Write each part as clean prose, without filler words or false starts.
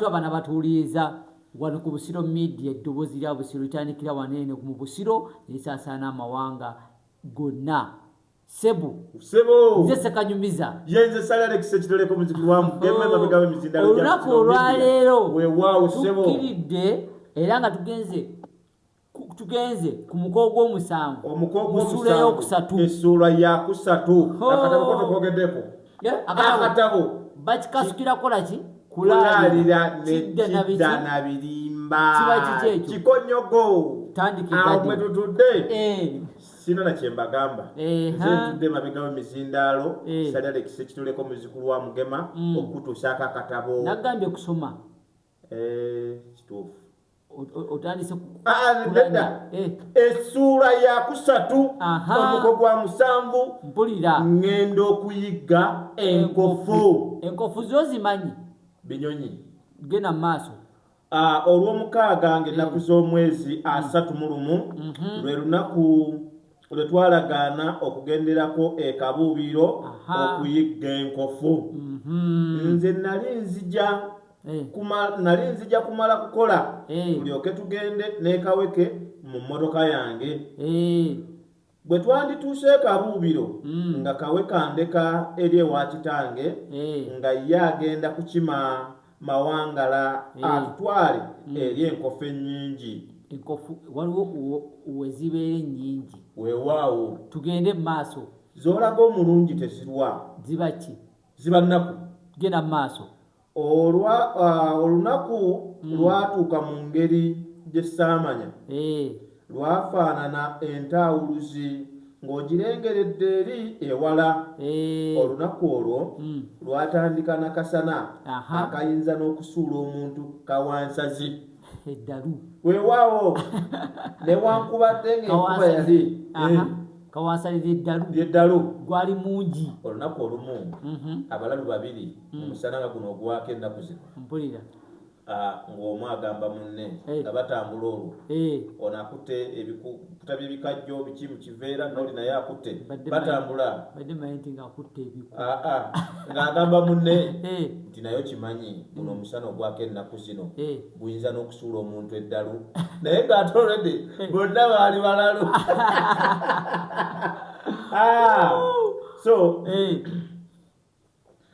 abana batuuliriza wano ku Busiro Media, eddoboozi lya Busiro litandikira waneene mu Busiro lisaasaana amawanga gonna. Sebo nze Sekanyumiza yenze Alex ekitoleko muzikulu wa Mugema mabega w'emizindalo olunaku olwaleero weewaawo Sebo tukkiridde era nga tugenze ku muko gw'omusanvu omusuula y'okusatu essuula ya kusatu akatabo ko tokogeddeko akatabo bakikasukira kola ki kulaalira n'ekidda na birimba kikonyogo awo mwe tutudde sino na kyembagamba zetudde mabega w'emizindaalo Alex ekitoleko muzikulu wa Mugema okutuusaako akatabo nagambye kusoma kituufu otandise essuula ya kusatu omuko gwa musanvu mpulira ngenda okuyigga enkofu zo zimanyi binyonyi genda mu maaso olw'omukaaga ng'ennaku z'omwezi 31 lwe lunaku lwe twalagaana okugenderako ekabuubiro okuyigga enkofu nze nali nzija kumala kukola tulyoke tugende n'ekaweke mu mmotoka yange bwe twandituuse ekabuubiro nga kaweke andeka eri ewa kitange nga ye agenda kukima mawangala atutwale eri enkofu ennyingi enkofu waliwo wezibeera ennyingi weewaawo tugende mu maaso z'olaga omulungi tezirwa ziba ki ziba nnaku genda mu maaso olunaku lwatuuka mu ngeri gye ssaamanya lwafaanana entawuluzi ng'ogirengeredde eri ewala olunaku olwo lwatandika nakasana akayinza n'okusuula omuntu kawansazi eddalu weewaawo newankubadde ng'enkuba yali kawansalira eddalu gwali mungi olunaku olumu abalalu babiri omusana nga guno ogwako ennaku zino mpulira ng'omu agamba munne nga batambula olwo ono akutte ebikuta by'ebikajjo biki mu kiveera n'oli naye akutte batambula ng'agamba munne nti naye kimanyi guno omusana ogwako ennaku zino guyinza n'okusuula omuntu eddalu naye ng'ate olwedde bonna baali balalu so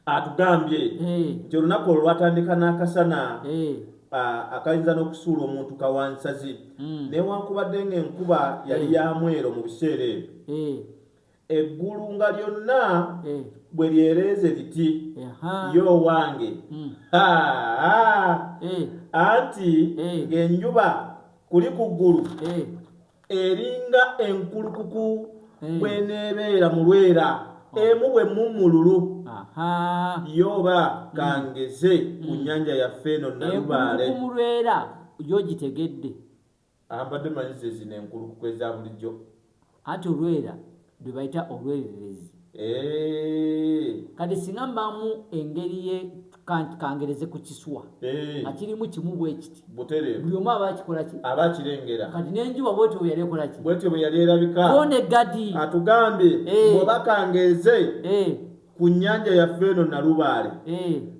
atugambye nti olunaku olwo lwatandika n'akasana akayinza n'okusuula omuntu kawansazi newankubadde ng'enkuba yali ya mwero mu biseera ebyo eggulu nga lyonna bwe lyereeze liti yo wange anti ng'enjuba kuli ku ggulu eringa enkulukuku bw'eneebeera mu lwera emu bwe mummululu yoba kangeze ku nnyanja yaffe eno Nalubaale mulwera yo gitegedde ambadde manyize zino enkulukuku eza bulijjo anti olwera lwe bayita olwererezi kati singa mbamu engeri ye kangereze ku kiswa nga kirimu kimu bwe kiti buli omu aba akikola ki aba akirengera kati n'enjuba bwetyo bwe yali ekola ki bwetyo bwe yali erabika kone gadi atugambye bw'oba kangeze ku nnyanja yaffe eno Nalubaale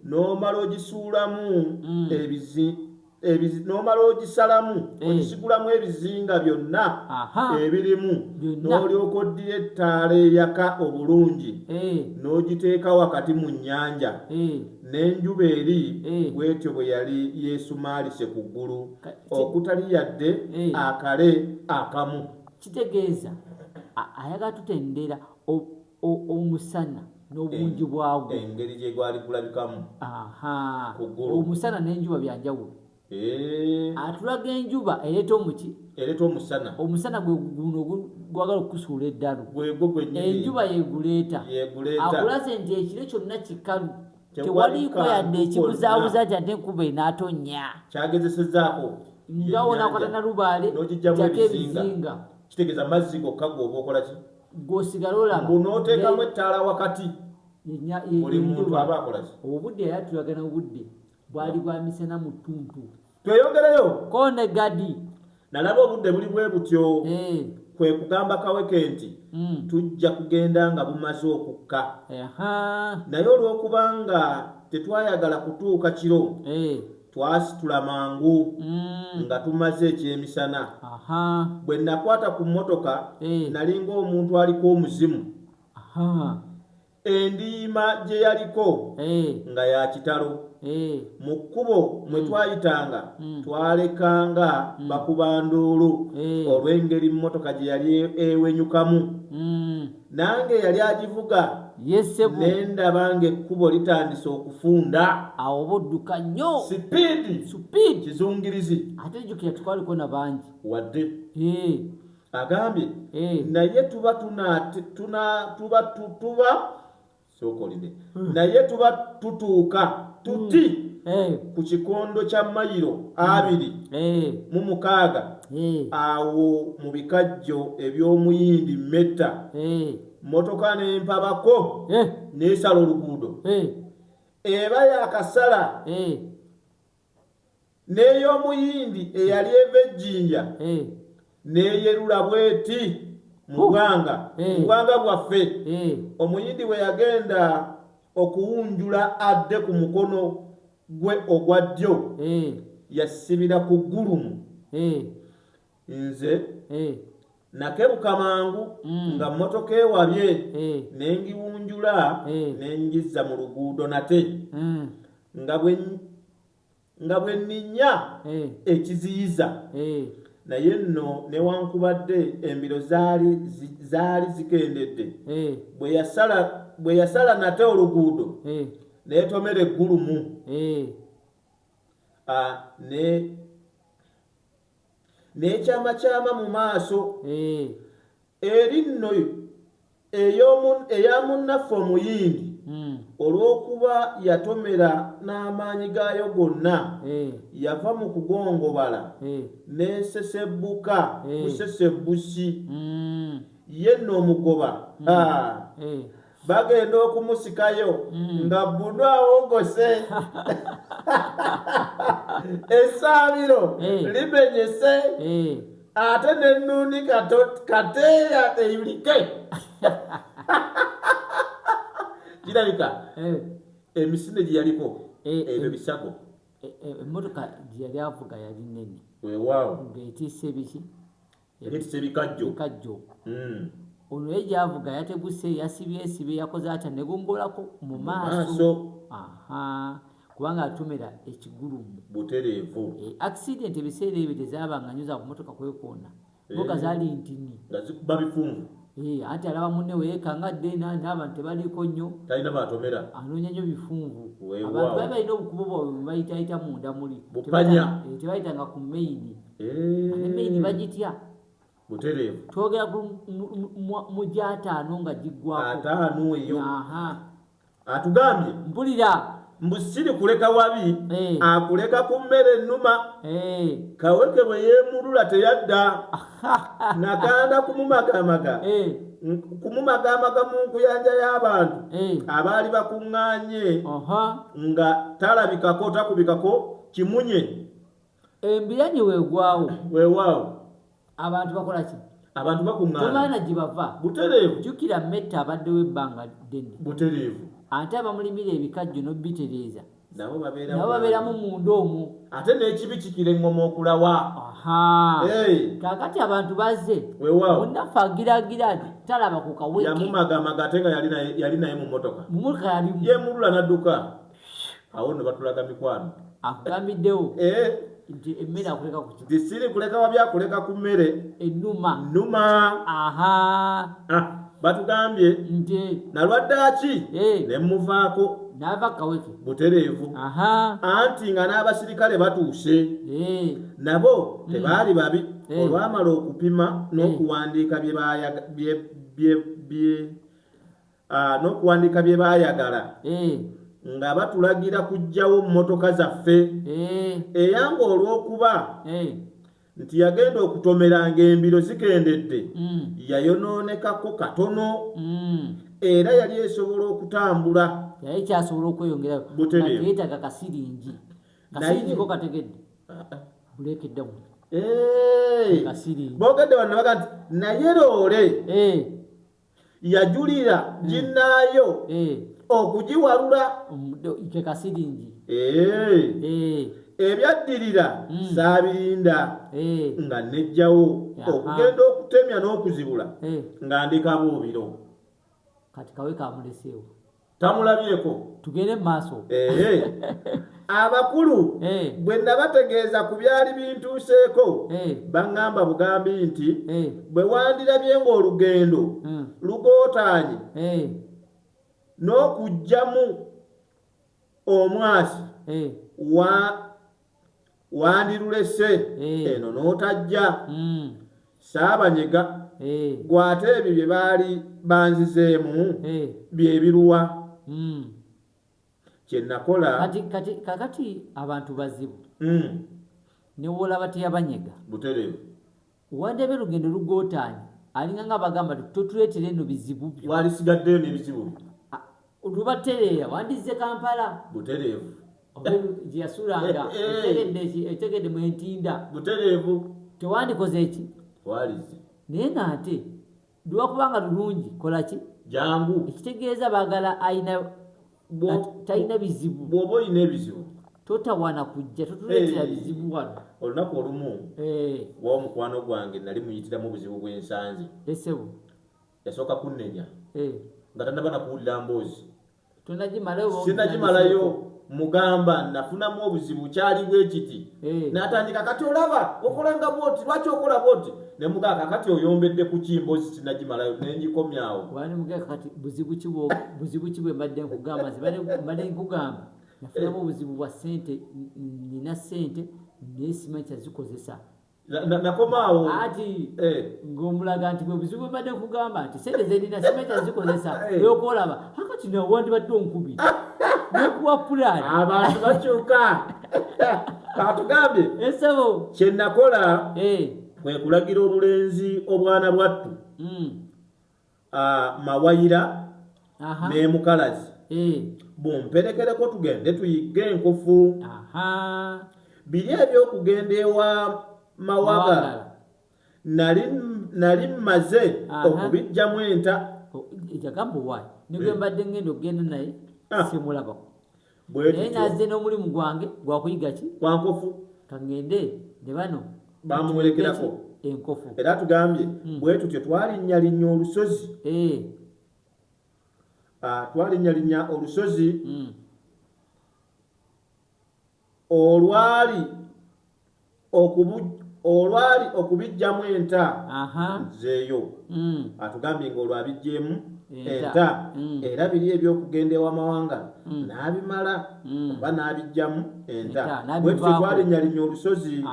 n'omala ogisuulamu n'omala ogisalamu ogisigulamu ebizinga byonna ebirimu n'olyoka oddira ettaala eyaka obulungi n'ogiteeka wakati mu nnyanja n'enjuba eri bwetyo bwe yali yeesumaalise ku ggulu okutali yadde akale akamu kitegeeza ayagala tutendera omusana n'obungi bwagwo engeri gye gwali kulabikamu ku ggulu omusana n'enjuba byanjawulo atulaga enjuba ereeta omuki ereeta omusana gwe guno gwagala okusuula eddalu enjuba yeguleeta akulaze nti ekiro kyonna kikalu tewaliiko yadde ekibuzaabuza nti ate enkuba enaatonnya kyagezesezaako ngawonakota Nalubaale jako ebizinga kitegeeza amazzi gokka gwoba okola ki g'osigala olaba bunooteekamu ettaala wakati buli muntu aba akola ki obudde yali atulagana obudde bwali bwa misana mu ttuntu tweyongereyo kone gadi nalaba obudde buli bwe butyo kwe kugamba kaweke nti tujja kugenda nga bumaze okukka naye olw'okubanga tetwayagala kutuuka kiro twasitula mangu nga tumaze ekyemisana. Bwe nakwata ku mmotoka nali ng'omuntu aliko omuzimu. Endiima gye yaliko nga ya kitalo. Mu kkubo mwe twayitanga twalekanga bakuba nduulu olw'engeri mmotoka gye yali ewenyukamu. Nange yali agivuga nendaba ng'ekkubo litandise okufunda. Awo bodduka nnyo. Sipiidi kizungirizi. Ate jjukira twaliko na bangi. Wadde. Agambye naye tuba tutuuka tuti ku kikondo kya mayiro 26 awo mu bikajjo eby'omuyindi Metta. Motoka n'empabako n'esala oluguudo. Eba yakasala n'ey'omuyindi eyali eva ejjinja n'eyerula bweti mu bwanga bwaffe. Omuyindi bwe yagenda okuwunjula adde ku mukono gwe ogwa ddyo yasibira ku ggulumu. Nze nakebuka mangu nga mmotoka ewabye nengiwunjula nengizza mu luguudo nate nga bwe nninnya ekiziyiza. Naye nno newankubadde embiro zaali zikendedde. Bwe yasala nate oluguudo neetomera eggulumu n'ekyamakyama mu maaso. Eri nno eya munnaffe omuyindi olw'okuba yatomera n'amaanyi gaayo gonna yava mu kugongobala n'esesebbuka busesebbusi. Ye nno omugoba bagenda okumusikayo nga bbunu awogose. Esaabiro limenyese ate n'ennuuni kateeya eyulike. Kirabika emisinde gye yaliko ebyo bisago. Emmotoka gye yali avuga yali nnene. Weewaawo. Ng'etiise biki? Yetiise bikajjo. Ono ye gy'avuga yateguse yasibye yakoze atya ne gongolako mu maaso. Kubanga atomera ekigulumu. Butereevu. Accident ebiseera ebyo tezaabanga nnyo za ku mmotoka kwekoona. Mmotoka zaali ntini. Nga zikuba bifunvu. Ate alaba munne weyekangadde n'abantu tebaliko nnyo. Talina baatomera. Anoonya nnyo bifunvu. Abantu bali balina obukubo bwabwe bwe bayitayita munda muli. Bupanya. Tebayitanga ku meyini. Ate meyini bagitya. Butereevu. Twogera mu gy'ataano nga giggwako. 5 eyo. Atugambye. Mpulira. Mbu siri kuleka wabi akuleka ku mmere ennuma. Kaweke bwe yeemulula teyadda. Nakanda kumumagamaga mu nkuyanja y'abantu abaali bakuŋŋaanye nga talabikako takubikako kimunye. Embiranye weewaawo. Abantu bakola ki? Abantu bakuŋŋaana. Tomaana gye bava. Butereevu. Jjukira Metta abaddewo ebbanga ddene. Butereevu. Ate abamulimira ebikajjo n'obitereeza nabo babeeramu munda omwo. Ate n'ekibi kikira engoma okulawa. Kaakati abantu bazze. Weewaawo. Munnaffe agiragira talaba ku kaweke. Yamumagamaga ate nga yali naye mu mmotoka. Mu mmotoka yalimu. Yeemulula n'adduka. Awo nno batulaga mikwano. Akugambiddewo. Nti emmere akuleka ku ki? Tisiri kuleka wabi akuleka ku mmere. Ennuma. Batugambye nti nalwaddaki ne muvaako. N'ava kaweke. Butereevu. Anti nga n'abasirikale batuuse. Nabo tebaali babi. Olwamala okupima n'okuwandiika bye baayagala. Nga batulagira kuggyawo mmotoka zaffe. Eyanga olw'okuba nti yagenda okutomeranga embiro zikendedde yayonoonekako katono era yali esobola okutambula. Yali kyasobola okweyongerayo. Butereevu. Yeetaaga kasiringi. Kasiringi ko kategedde. Buleeka eddamu. Kasiringi. Boogedde bano baga nti naye loole yajulira ginnaayo okugiwalula. Ke kasiringi. ebyaddirira saabirinda nga nejjawo okugenda okutemya n'okuzibula nga ndeka buubiro. Kati Kaweka amuleseewo tamulabyeko tugende mu maaso. Abakulu bwe nabategeeza ku byali bintuuseeko baŋŋamba bugambi nti bwe wandirabye ng'olugendo lugootaanye n'okugjamu omwasi wandirulese eno n'otajja saabanyega gw'ate ebyo bye baali banzizeemu byebiruwa. Kyenakola kakati abantu bazibu ne wolaba teyabanyega butereevu wandebe lugendo lugootaanye alinga nga bagamba totuleetera eno bizibu byo walisigaddeyo n'ebizibu lubatereera wandize Kampala butereevu gye yasulanga etegedde mu entinda butereevu tewandikoze eki walize naye ng'ate lwakubanga lulungi kolaki jangu ekitegeeza baagala ayina talina bizibu. Bw'oba olina ebizibu totawana kujja totuleetera bizibu wano. Olunaku olumu wa mukwano gwange nali muyitiramu obuzibu bw'ensanzi esebo yasooka kunnenya nga tannaba nakuwulira mboozi sinagimalayo mugamba nafunamu obuzibu kyali bwe kiti n'atandika kati olaba okolanga bwoti lwaki okola bwoti ne mugamba kati oyombedde ku kimbozi sinagimalayo nengikomyawo wani mugamba kati buzibu ki bwe mbadde nkugamba mbadde nkugamba nafunamu obuzibu bwa ssente nina ssente naye simanyi kyazikozesa nakomaawo ati ng'omulaga nti bwe buzibu mbadde nkugamba nti ssente zenina simanyi kyazikozesa yokolaba akati nawe wandibadde onkubi nekuwa pulaani abantu bakyuka katugambye esebo kyenakola kwe kulagira obulenzi obwana bwattu Mawayira ne Mukalazi bumperekereko tugende tuyigge enkofu biri ebyokugenda ewa Mawaga nali mmaze okubijjamu enta ekagamba owaayi nigwe mbadde ngenda okugenda naye simulabako naye nazze n'omulimu gwange gwakuyiga ki kwa nkofu kangende ne bano bamuwerekerako enkofu era tugambye bwe tutyo twalinnyalinnya olusozi twalinnyalinnya olusozi olwali okubijjamu enta nzeeyo atugambye ng'olwo abijjeemu enta era biri ebyokugenda ew'amawanga n'abimala oba n'abijjamu enta bwe tutyo twalinnyalinnya olusozi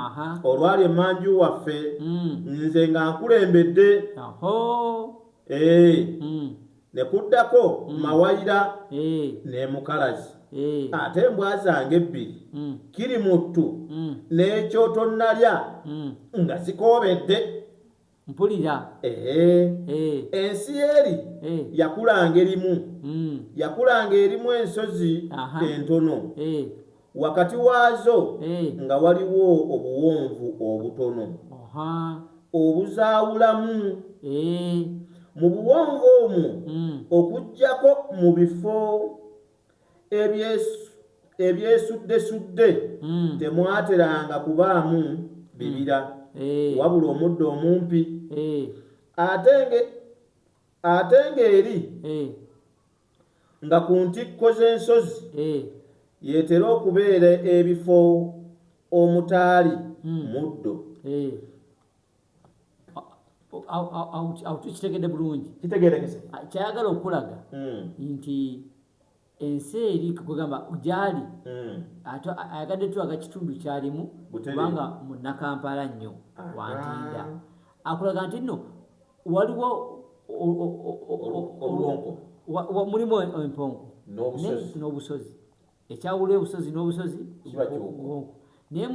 olwali emmanju waffe nze nga nkulembedde ne kuddako Mawayira ne Mukalazi ate embwa zange ebbiri kiri muttu n'ekyoto nnalya nga zikoobedde mpulira ensi eri yakulanga erimu ensozi entono wakati waazo nga waliwo obuwonvu obutono obuzaawulamu mu buwonvu omwo okuggyako mu bifo ebyesuddesudde temwateranga kubaamu bibira wabula omuddo omumpi ate ng'eri nga ku ntikko z'ensozi yeetera okubeera ebifo omutaali muddo awo tukitegedde bulungi kitegerekese kyayagala okulaga nti ensi eri kugamba gyali ayagadde tulaga kitundu kyalimu kubanga munnakampala nnyo wantinda akulaga nti nno waliwo mulimu empongo n'obusozi ekyawula obusozi n'obusozi naye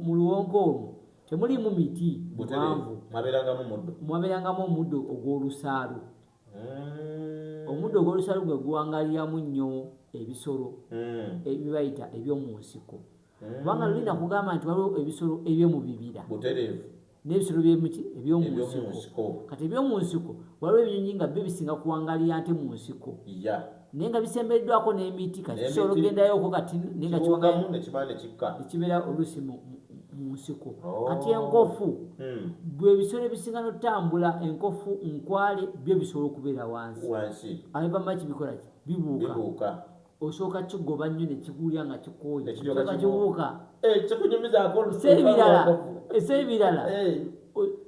mu luwonko olwo temulimu miti muwanvu mwabeerangamu omuddo ogw'olusaalu omuddo ogw'olusaalu gwe guwangaliramu nnyo ebisolo ebibayita eby'omu nsiko kubanga lulina kugamba nti waliwo ebisolo eby'omu bibira n'ebisolo eby'omunsiko kati eby'omunsiko waliwo ebinyonyi nga byo bisinga kuwangalira nte mu nsiko naye nga bisembeddwako n'emiti kati kisobola ogendayooko kati naye nga kibeera oluusi mu nsiko kati enkofu bwe bisolo ebisinga n'otambula enkofu nkwale byo bisobola okubeera wansi abebamaki bikola ki bibuuka osooka kigoba nnyo ne kigulya nga kikooye kisooka kibuuka ese ebirala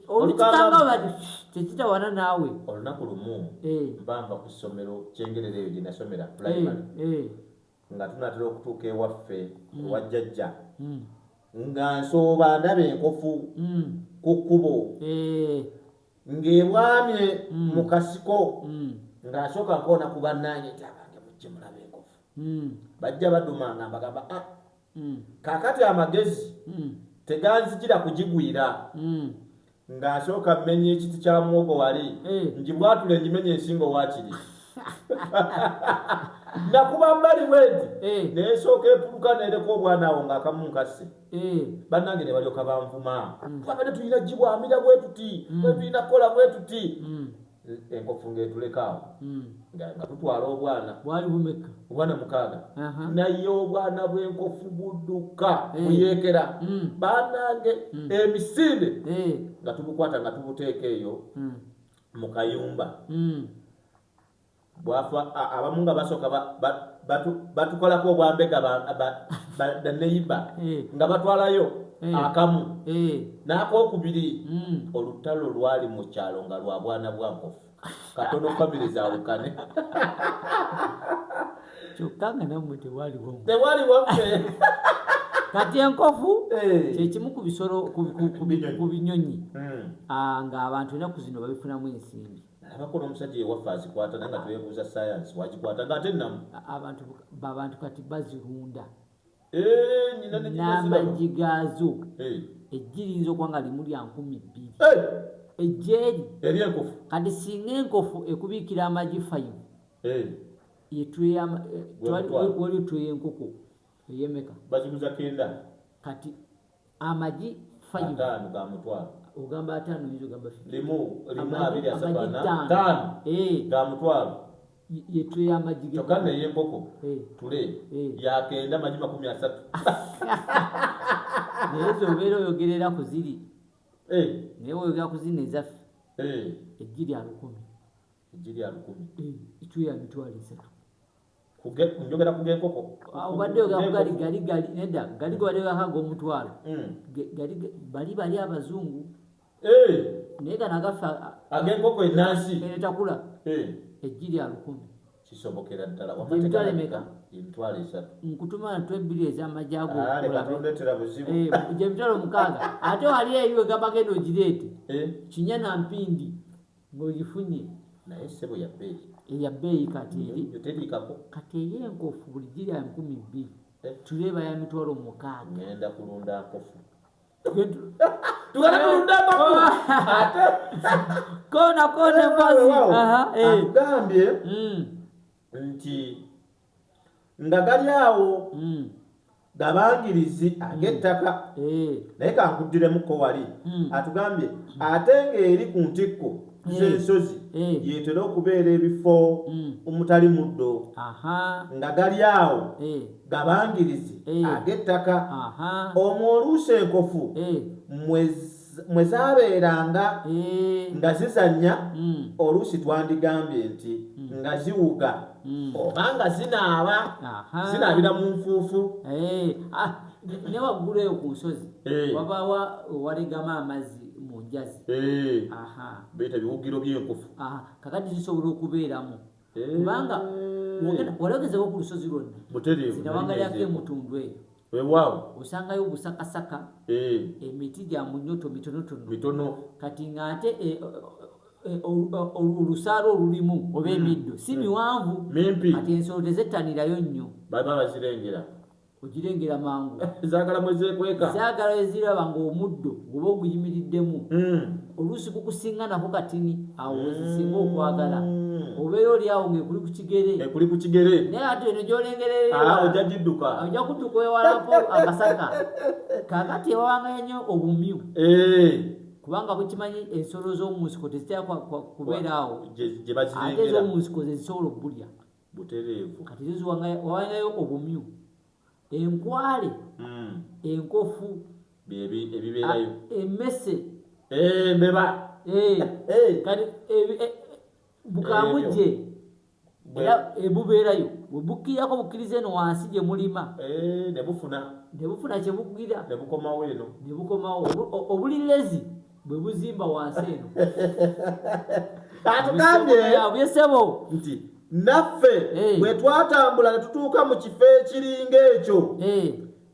olukikanga bati tekitawana naawe olunaku lumu mbamba ku ssomero kyengerera eyo gye nasomera primary nga tunatera okutuuka ewaffe wa jjajja nga nsooba ndaba enkofu ku kkubo ng'ebwamye mu kasiko ng'asooka nkoona ku bannange nti abange mujje mulaba enkofu bajja badumanga mbagamba kaakati amagezi teganzijira kugigwira ng'asooka mmenya ekiti kya muwogo wali ngibwatule ngimenye ensingo waakiri nakuba mbali bwenti nesooka epuluka nereka obwana awo ng'akamu nkasse bannange ne balyoka banvuma twabadde tulina gibwamira bwe tuti bwe tulina kukola bwe tuti enkofu ng'etulekaawo nga tutwala obwana bwali bumeka obwana 6 naye obwana bw'enkofu budduka buyeekera bannange emisinde nga tubukwata nga tubuteeka eyo mu kayumba bwafa abamu nga basooka batukolako obwambega baneiba nga batwalayo akamu n'akokubiri olutalo lwali mu kyalo nga lwa bwana bwa nkofu katono famire zaawukane kyokka nga nammwe tewaliwo kati enkofu kyekimu ku bisolo ku binyonyi nga abantu enaku zino babifunamu ensimbi abakola omusajja ewaffe azikwata naye nga twebuuza sayansi wagikwata ng'ate namu abantu kati bazirunda n'amaggi gaazo eggi liyinza okuba nga limu lya 2,000 ejjeeri eri enkofu kati singa enkofu ekubiikira amaggi 5 wali twe y'enkoko ey'emeka baziguza 9 kati amaggi 5 ga mutwalo ogamba 5 oyinza ogamba limu 2 5 ga mutwalo yetwe y'amaggi kyokka n'ey'enkoko tule yakenda amaggi 30 naye zobeera oyogerera ku ziri naye oyogera ku zino ezaffe eggi lya 10 etwe ya mitwalo 3 njogera ku g'enkoko obadde oyogera ku gali nedda gali gobadde gakaga omutwalo bali abazungu naye gano agaffe ag'enkoko ennansi enetakula eggi lya 10 kisobokera ddala emitwalo emeka emitwalo 3 nkutuma na 2 ez'amaggi ago lebatondetera buzibu emitwalo 6 ate wali eyiwe gamba genda ogireete kinya na mpindi ng'ogifunye naye ssebo ya bbeeyi eya bbeeyi kati eri teriikako kati ey'enkofu buli giri ya 2,000 tuleba ya mitwalo 6 ngenda kulunda nkofu tugenda kulunda nkofu ate kona mbazi agambye nti nga gali awo gabangirizi ag'ettaka naye kankuddiremuko wali atugambye ate ng'eri ku ntikko z'ensozi yetera okubeera ebifo omutali muddo nga gali awo gabangirizi ag'ettaka omwo oluusi enkofu mwe zaabeeranga nga zizannya oluusi twandigambye nti nga ziwuga oba nga zinaaba zinaabira mu nfuufu ne waggulu eyo ku nsozi wabaawa walegama amazzi mu njazi beeta biwugiro by'enkofu kakati zisobola okubeeramu kubanga walogezeko ku lusozi lwonna zinawangalyako emutundu eyo weewaawo osangayo obusakasaka emiti gya munyoto mitono kati ng'ate olusaalo olulimu oba emiddo si miwanvu kati ensolo tezettanirayo nnyo baba bazirengera ogirengera mangu zaagala mwezekweka zaagala eziraba ng'omuddo oba oguyimiriddemu oluusi kukusinganako katini awo wezisinga okwagala obeera oli awo ng'ekuli ku kigere naye ate eno gyolengerera ojja gidduka ojja kudduka ewalako akasaka kakati ewawangayo nnyo obumyu kubanga kukimanyi ensolo z'omunsiko tezitera kubeeraawo ate ez'omunsiko zezisobola okubulya butereevu kati zo wawangayo obumyu enkwale enkofu ebibeerayo emmese embeba kati bukambujje era ebubeerayo webukkirako bukkiriza eno wansi gye mulima nebufuna kyebugira nebukomawo eno nebukomawo obulirezi bwe buzimba wansi eno atugambye nti naffe bwe twatambula ne tutuuka mu kifo ekiringa ekyo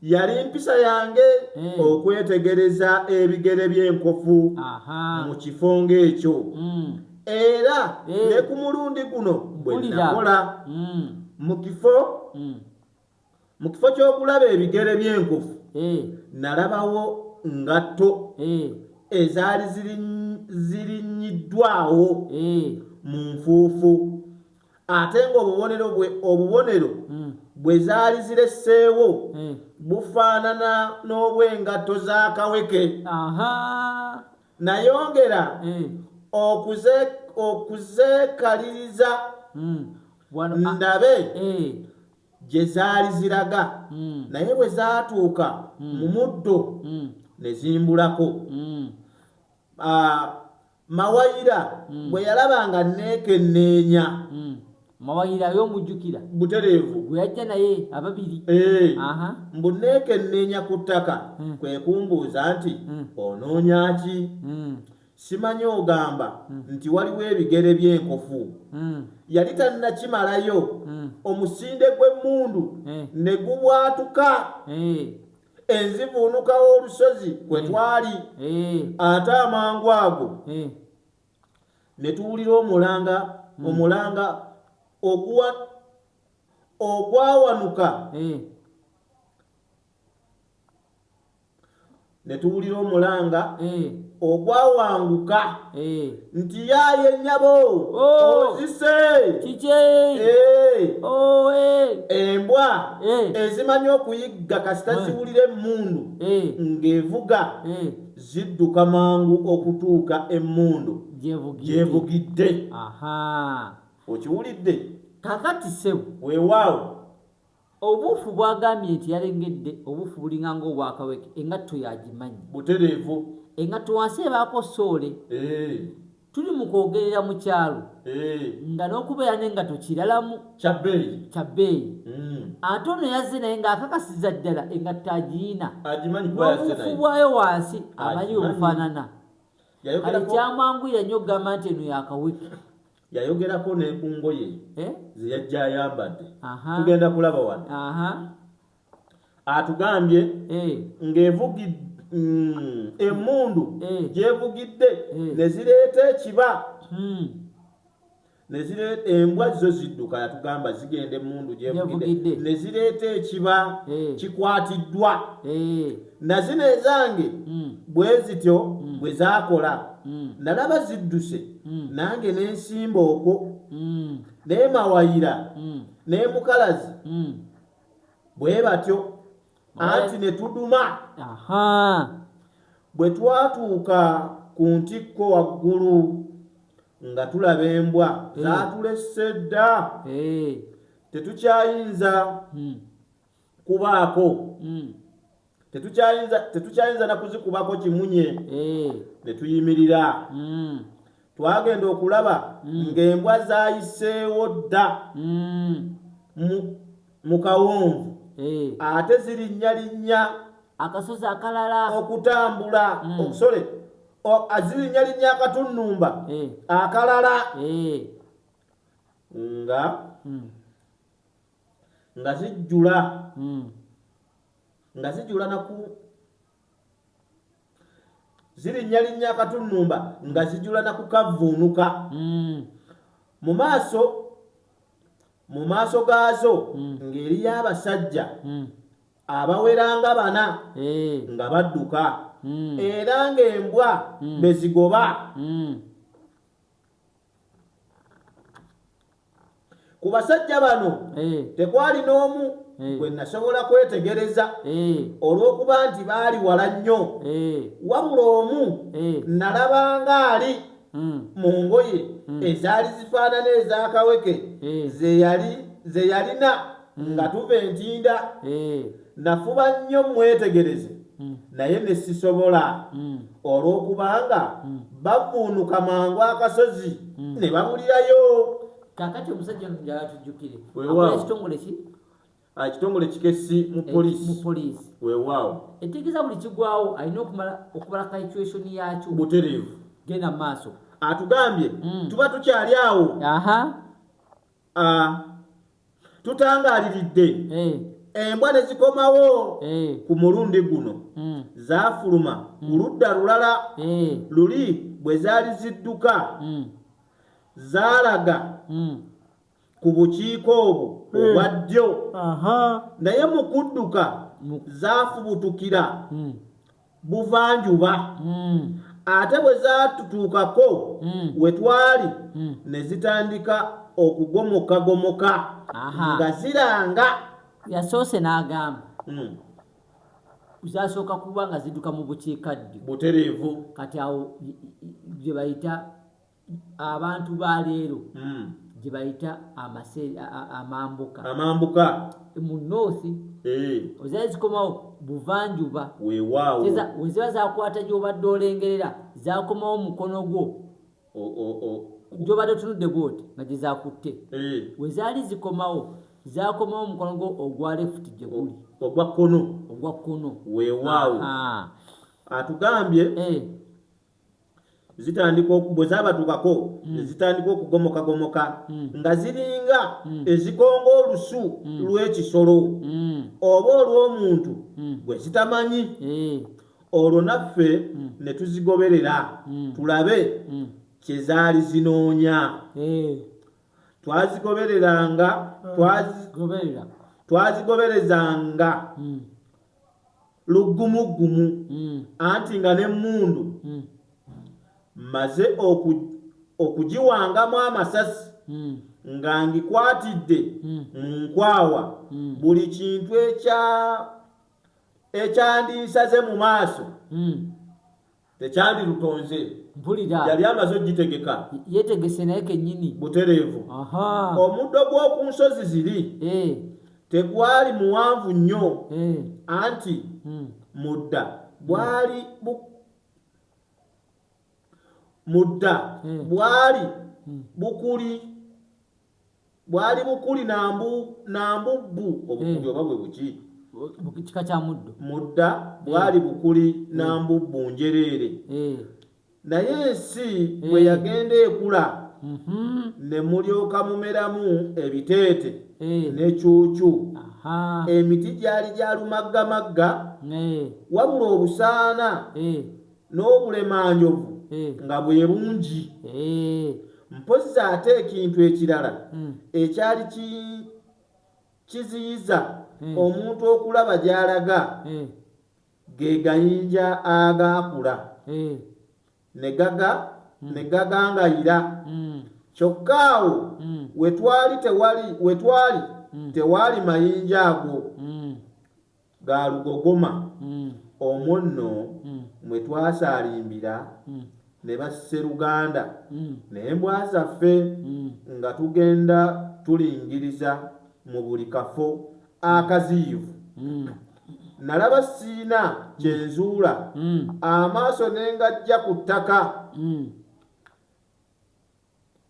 yali mpisa yange okwetegereza ebigere by'enkofu mu kifo ng'ekyo era ne ku mulundi guno bwe nakola mu kifo ky'okulaba ebigere by'enkofu nalabawo ngatto ezaali zirinyiddwawo mu nfuufu ate ng'obubonero bwe zaali ziresseewo bufaanana n'obw'engatto za kaweke nayongera okuzeekaliriza ndabe gye zaali ziraga naye bwe zaatuuka mu muddo ne zimbulako mawayira bwe yalaba nga neekenneenya mawayira y'omujjukira butereevu gwe yajja naye ababiri mbu neekenneenya ku ttaka kwe kumbuuza nti onoonya ki simanyi ogamba nti waliwo ebigere by'enkofu yali tannakimalayo omusinde gw'emmundu ne gubwatuka enzivuunukawo olusozi kwe twali ate amangu ago ne tuwulira omulanga ogwawanuka ne tuwulira omulanga ogwawanguka nti yaye nnyabo ozise embwa ezimanyi okuyigga kasita ziwulira emmundu ng'evuga zidduka mangu okutuuka emmundu gyevugidde okiwulidde kakati sebu weewaawo obuufu bwagambye nti yalengedde obuufu bulinga ng'obwakaweke engatto yagimanyi butereevu engatto wansi ebaako soole tuli mu kwogerera mu kyalo nga n'okubeera n'engatto kiralamu kyabbeeyi ate ono yazze naye ng'akakasiza ddala engatto agiyina n'obuufu bwayo wansi amanyi obufaanana kale kyamwanguyira nnyo okugamba nti eno yakaweke yayogerako ne ku ngoye ze yajja ayambadde tugenda kulaba wano atugambye ng'evugidde emmundu gyevugidde ne zireeta ekiba embwa zo zidduka yatugamba zigenda emmundu gyevugidde ne zireeta ekiba kikwatiddwa nazino ezange bwe zityo bwe zaakola nalaba zidduse nange n'ensimba okwo n'emawayira n'emukalazi bwe batyo anti ne tuduma bwe twatuuka ku ntikko waggulu nga tulaba embwa zaatulesse dda tetukyayinza kubaako tetukyayinza nakuzikubako kimunye ne tuyimirira twagenda okulaba ng'embwa zayiseewo dda mu kawonvu ate zirinnyalinnya akasozi akalala okutambula zirinnyalinnya akatunnumba akalala nga zijjula zirinnyalinnya akatunnumba nga zijjula nakukavvuunuka mu maaso gaazo ng'eriyo abasajja abaweranga 4 nga badduka era ng'embwa bezigoba ku basajja bano tekwali n'omu gwe nasobola kwetegereza olw'okuba nti baali wala nnyo wabula omu nalabanga ali mu ngoye ezaali zifaanana ez'akaweke ze yalina nga tuva entinda nafuba nnyo mwetegereze naye ne sisobola olw'okubanga bavuunuka mangu akasozi ne babulirayo. Kakati omusajja njala tujjukire ekitongole ki ekitongole kikesi mu poliisi weewaawo etegeeza buli kigwawo alina okubala kalculation yakyo butereevu genda mu maaso atugambye tuba tukyali awo tutangaaliridde embwa ne zikomawo ku mulundi guno zaafuluma ku ludda lulala luli bwe zaali zidduka zaalaga ku bukiiko obwo obwa ddyo naye mu kudduka zaafubutukira buvanjuba ate bwe zaatutuukako we twali ne zitandika okugomokagomoka nga ziranga. Yasoose n'agamba zasooka kuba nga zidduka mu bukiikaddyo butereevu kati awo gye bayita abantu ba leero gye bayita amambuka mu noosi ozaali zikomawo buvanjuba weewaawo we ziba zakwata gy'obadde olengerera zakomawo mukono gwo gy'obadde otunudde bwoti nga gye zakutte we zaali zikomawo zakomawo mukono gwo ogwa lefuti gye guli ogwa kkono weewaawo atugambye zitandika bwe zaabatuukako zitandika okugomokagomoka nga ziringa ezikonga olusu lw'ekisolo oba olw'omuntu gwe zitamanyi olwo naffe ne tuzigoberera tulabe kye zaali zinoonya. Twazigoberezanga luggumugumu anti nga n'emmundu maze okugiwangamu amasasi nga ngikwatidde mu nkwawa buli kintu ekyandisaze mu maaso tekyandirutonze yali amaze ogitegeka yetegese naye kennyini butereevu. Omuddo gw'oku nsozi ziri tegwali muwanvu nnyo anti mudda bwali bukuli nambubbu obukuli oba bwe buki kika kya mudda bwali bukuli nambubbu njereere naye ensi bwe yagenda ekula ne mulyoka mumeramu ebiteete n'ekyuukyu emiti gyali gyalumagamagga wabula obusaana n'obulemanjovu nga bwe bungi. Mpozzi ate ekintu ekirala ekyali kiziyiza omuntu okulaba gy'alaga ge gayinja agaakula ne gagangayira kyokka awo we twali tewali mayinja ago ga lugogoma. Omwo nno mwe twasaalimbira ne basseruganda n'embwa zaffe nga tugenda tulingiriza mu buli kafo akaziyivu. Nalaba siina kyenzuula amaaso ne ngajja ku ttaka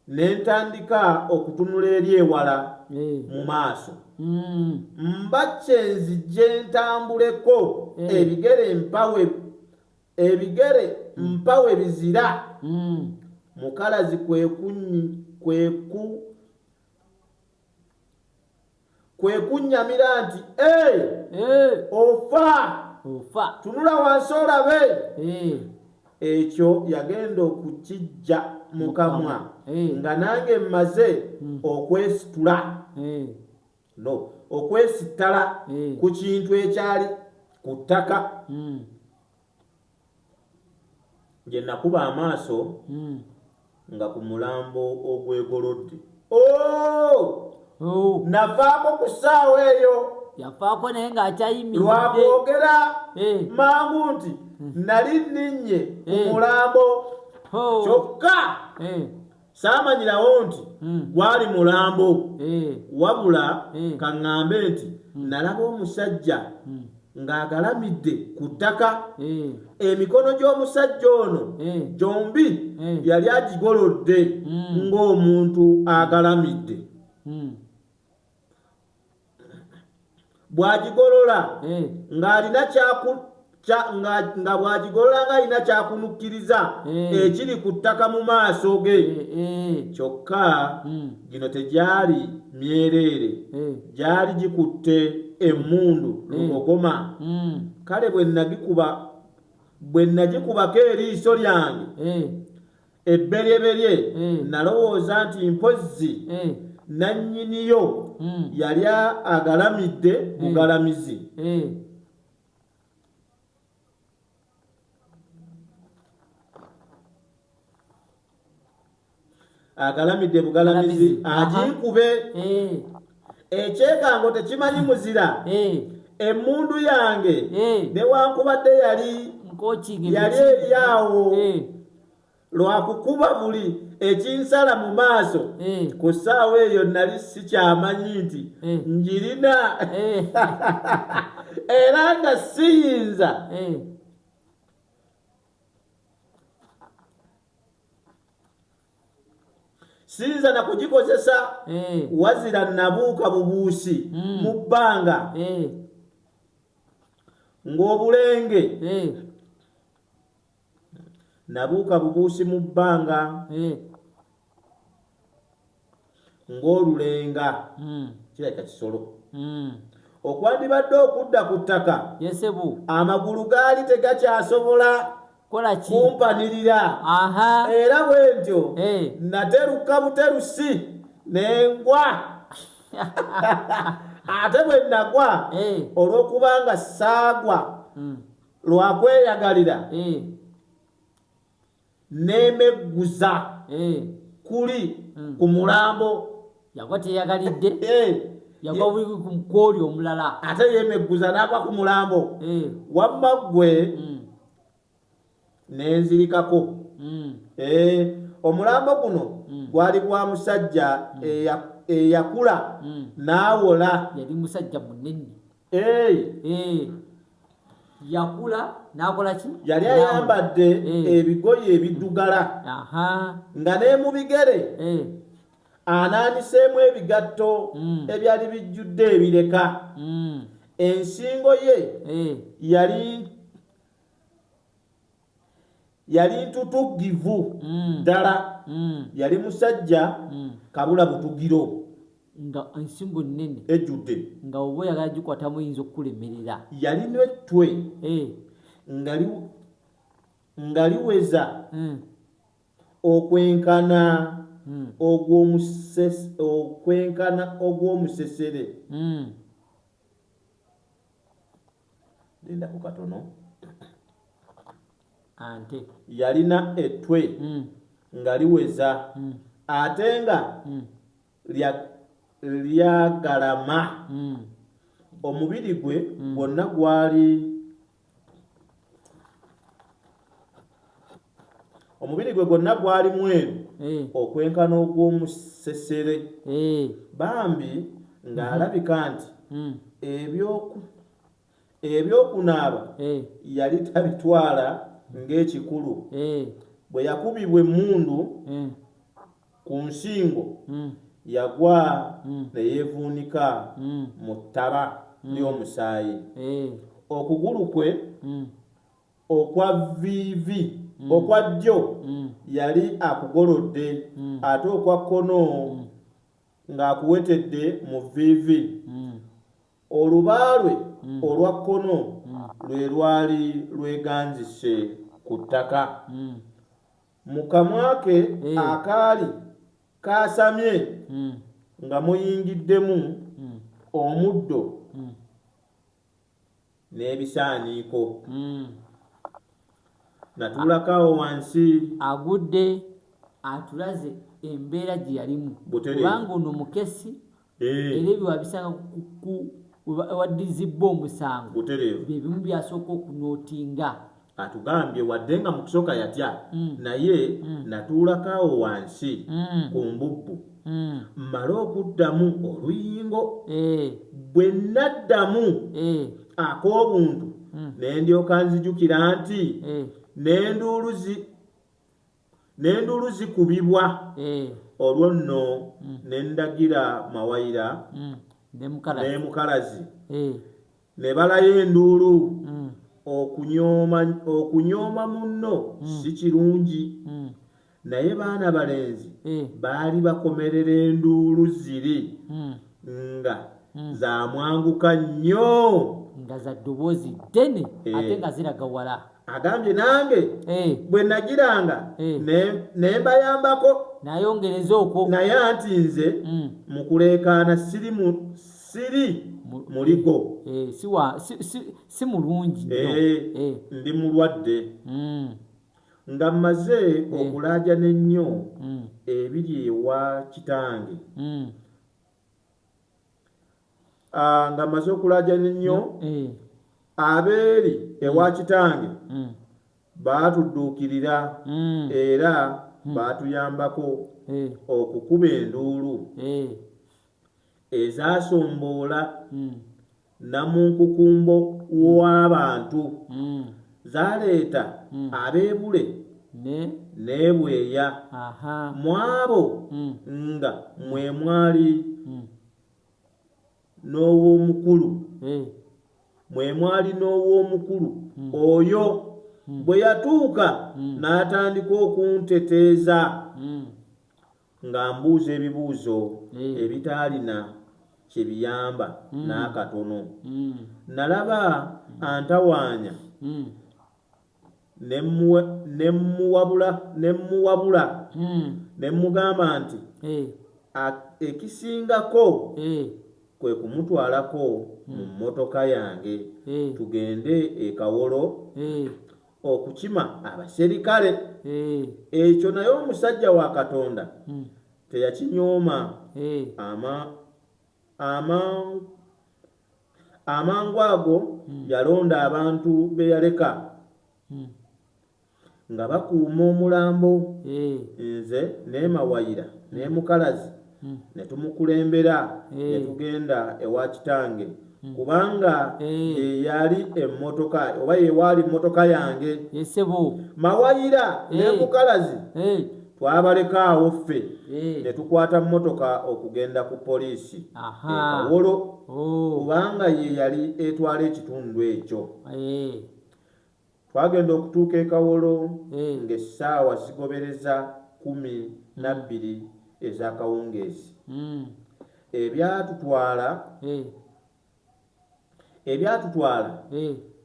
ne ntandika okutunula eri ewala mu maaso mba kyenzijje ntambuleko ebigere mpawe bizira mukalazi kwe kunnyamira nti ofa tunula wansi olabe. Ekyo yagenda okukijja mu kamwa nga nange mmaze okwesittala ku kintu ekyali ku ttaka. Gye nakuba amaaso nga ku mulambo ogwegolodde navaako ku ssaawa eyo yafaako naye ng'akyayimiridde lwakwogera mangu nti nali nninye mulambo kyokka saamanyirawo nti gwali mulambo wabula kaŋŋambe nti nalaba omusajja ng'agalamidde ku ttaka emikono gy'omusajja ono gyombi yali agigolodde ng'omuntu agalamidde bw'agigolola ng'alina nga bw'agigolola ng'alina kyakunukkiriza ekiri ku ttaka mu maaso ge kyokka gino tegyali myereere gyali gikutte emmundu lugogoma kale bwe nagikubako eriiso lyange ebberyeberye nalowooza nti mpozzi nannyiniyo yali agalamidde bugalamizi agalamidde bugalamizi aginkube ekyekango tekimanyi muzira emmundu yange newankubadde yali eryawo lwakukuba buli ekinsala mu maaso ku ssaawa eyo nali sikyamanyi nti njirina era nga siyinza na kugikozesa wazira nabuuka bubuusi mu bbanga ng'obulenge nabuuka bubuusi mu bbanga ng'olulenga kirabika kisolo okwandibadde okudda ku ttaka amagulu gaali tegakyasobola kumpanirira era bwe ntyo nateruka buterusi nengwa ate bwe nagwa olw'okubanga saagwa lwakweyagalira nemegguza kuli ku mulambo yagwa teyagalidde yagwa buli kwoli omulala ate yemegguza n'agwa ku mulambo wamma ggwe nenzirikako omulambo guno gwali gwa musajja eyakula n'awola yali musajja munene yakula n'akola ki yali ayambadde ebigoye ebiddugala nga ne mu bigere anaaniseemu ebigatto ebyali bijjudde ebireka ensingo ye yali ntutuggivu ddala yali musajja kabula butugiro nga ensingo nnene ejjudde nga oba oyagala gikwata muyinza okulemerera yali n'ettwe nga liweza okwenkana ogw'omusesere lindaku katono ante yalina ettwe nga liweza ate nga lyagalama omubiri gwe gwonna gwali mweru okwenkana ogw'omusesere bambi ng'alabika nti ebyokunaaba yali tabitwala ng'ekikulu bwe yakubibwa emmundu ku nsingo yagwa neyeevuunika mu ttaba ly'omusaayi okugulu kwe okwa viivi okwa ddyo yali akugolodde ate okwa kkono ng'akuwetedde mu viivi olubaalwe olwa kkono lwe lwali lweganzise ku ttaka mu kamwa ke akaali kaasamye nga muyingiddemu omuddo n'ebisaaniiko natuulako awo wansi agudde atulaze embeera gye yalimu kubanga ono mukesi era ebyo wabisanga waddizibwa omusango byebimu byasooka okunootinga atugambye wadde nga mu kusooka yatya naye natuulakaawo wansi ku mbubbu mmale okuddamu oluyingo bwe naddamu ak'obuntu ne ndyoka nzijukira nti n'enduulu zikubibwa olwo nno ne ndagira Mawayira ne Mukalazi ne balayo enduulu okunyooma munno si kirungi naye baana balenzi baali bakomerera enduulu ziri nga za mwanguka nnyo nga za ddoboozi ddene ate nga ziraga wala agambye nange bwe nagiranga ne mbayambako nayongereza okwo naye anti nze mu kuleekaana siri muligo si mulungi ndi mulwadde nga mmaze okulaajana ennyo ebiri ewa kitange nga mmaze okulaajana ennyo abeeri ewa kitange baatudduukirira era baatuyambako okukuba enduulu ezasomboola namunkukumbo w'abantu zaaleeta abeebule n'ebweya mu abo nga mwe mwali n'owoomukulu oyo bwe yatuuka n'atandika okunteteeza nga mbuuza ebibuuzo ebitaalina kye biyamba n'akatono nalaba antawaanya ne mmuwabula ne mmugamba nti ekisingako kwe kumutwalako mu mmotoka yange tugende e Kawolo okukima abaserikale ekyo naye omusajja wa Katonda teyakinyooma amangu ago yalonda abantu be yaleka nga bakuuma omulambo nze ne Mawayira ne Mukalazi ne tumukulembera ne tugenda ewa kitange kubanga yali emmotoka oba yewaali emmotoka yange Mawayira ne Mukalazi twabalekaawo ffe ne tukwata mmotoka okugenda ku poliisi Kawolo kubanga ye yali etwala ekitundu ekyo twagenda okutuuka e Kawolo ng'essaawa zigobereza 12 ez'akawungeezi ebyatutwala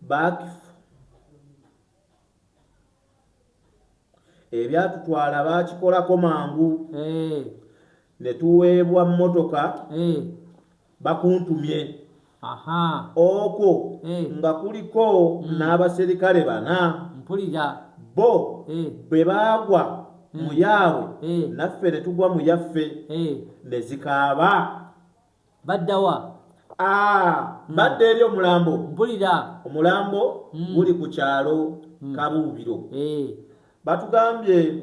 baakifu ebyatutwala baakikolako mangu ne tuweebwa mmotoka bakuntumye okwo nga kuliko n'abaserikale 4 bo bwe baagwa mu yaabwe naffe ne tugwa mu yaffe ne zikaaba baddawa badda eri omulambo omulambo guli ku kyalo Kabuubiro batugambye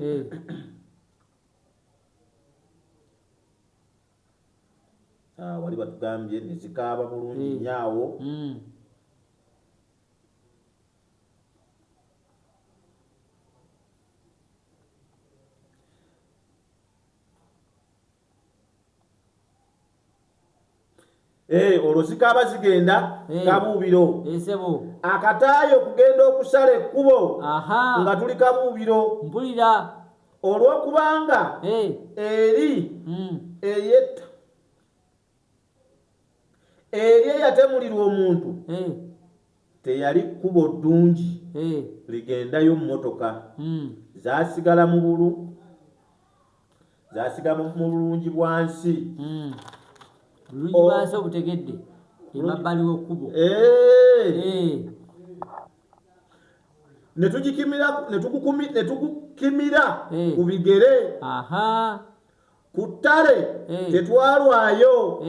wali batugambye ne zikaaba bulungi nnyo olwo zikaaba zigenda Kabuubiro akataayo okugenda okusala ekkubo nga tuli Kabuubiro olw'okubanga eri eyatemulirwa omuntu teyali kkubo ddungi ligendayo mmotoka zasigala mu bulungi bwansi bwansi obutegedde emabbali w'ekkubo ne tugukimira ku bigere ku ttale tetwalwayo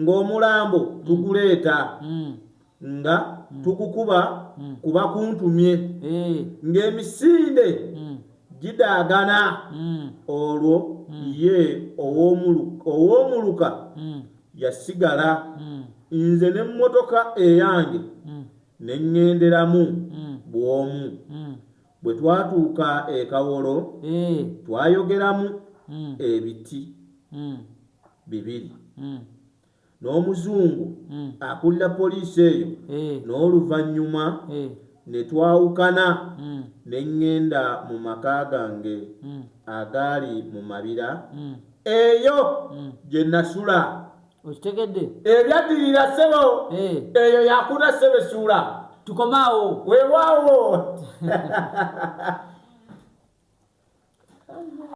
ng'omulambo tuguleeta nga tukukuba kuba kuntumye ng'emisinde gidaagana olwo ye ow'omuluka yasigala nze n'emmotoka eyange ne ŋŋenderamu bw'omu bwe twatuuka e Kawolo twayogeramu ebiti bibiri n'omuzungu akulira poliisi eyo n'oluvannyuma ne twawukana ne ŋŋenda mu maka gange agaali mu mabira eyo gye nasula. Okitegedde ebyaddirira ssebo eyo yakuna ssebe sula tukomaawo weewaawo